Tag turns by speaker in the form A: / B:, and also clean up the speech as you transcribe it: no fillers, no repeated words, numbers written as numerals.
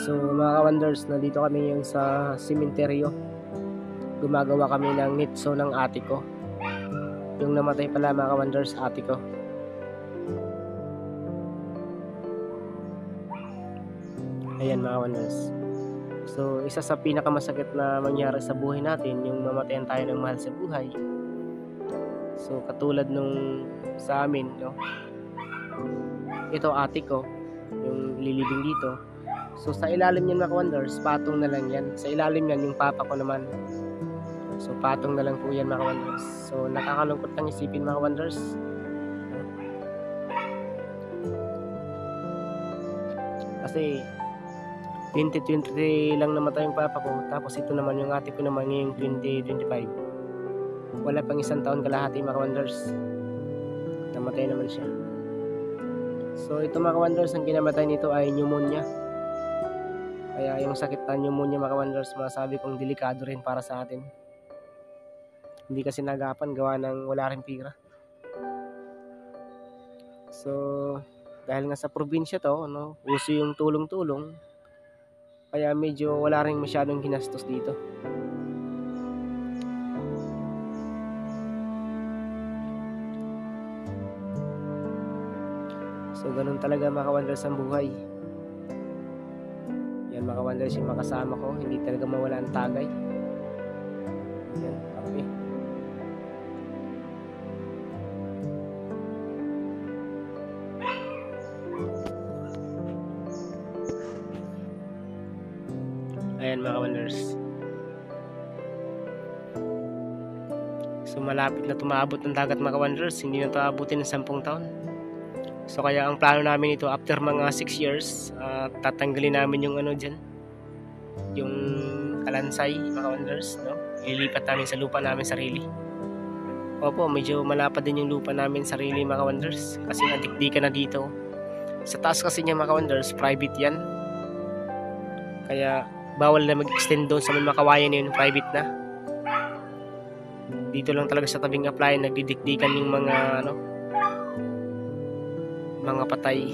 A: So mga ka-wonders, nandito kami yung sa sementeryo. Gumagawa kami ng nitso ng ate ko. Yung namatay pala mga ka-wonders, ate ko. Ayan mga ka-wonders. So isa sa pinakamasakit na mangyari sa buhay natin, yung mamatayan tayo ng mahal sa buhay. So katulad nung sa amin, no? Ito ate ko, yung lilibing dito. So sa ilalim niyan mga ka-wonders, patong na lang yan. Sa ilalim yan yung papa ko naman. So patong na lang po yan mga ka-wonders. So nakakalungkot lang isipin mga ka-wonders. Kasi 2023 lang namatay yung papa ko. Tapos ito naman yung ate ko naman ngayong 2025. Wala pang isang taon kalahati mga ka-wonders. Namatay naman siya. So ito mga ka-wonders, ang kinamatay nito ay pneumonia. Kaya yung sakit na pneumonia mga ka-wonders, masabi kong delikado rin para sa atin. Hindi kasi nagapan gawa ng wala rin pira. So dahil nga sa probinsya to, no, uso yung tulong-tulong. Kaya medyo wala rin masyadong ginastos dito. So ganun talaga mga ka-wonders ang buhay. Yan mga ka-wonders yung makasama ko, hindi talaga mawala ang tagay. Yan, okay. Ayan mga ka-wonders. So malapit na tumabot ng dagat mga ka-wonders, hindi na ito abutin ng 10 taon. So kaya ang plano namin ito after mga 6 years, tatanggalin namin yung ano dyan, yung kalansay mga ka-wonders, no? Ilipat namin sa lupa namin sarili. Opo, medyo malapad din yung lupa namin sarili mga ka-wonders, kasi nadikdikan na dito. Sa taas kasi niya mga ka-wonders, private yan. Kaya bawal na mag-extend doon sa may makawayan na yun, private na. Dito lang talaga sa tabing apply, nagdidikdikan yung mga ano, mga patay.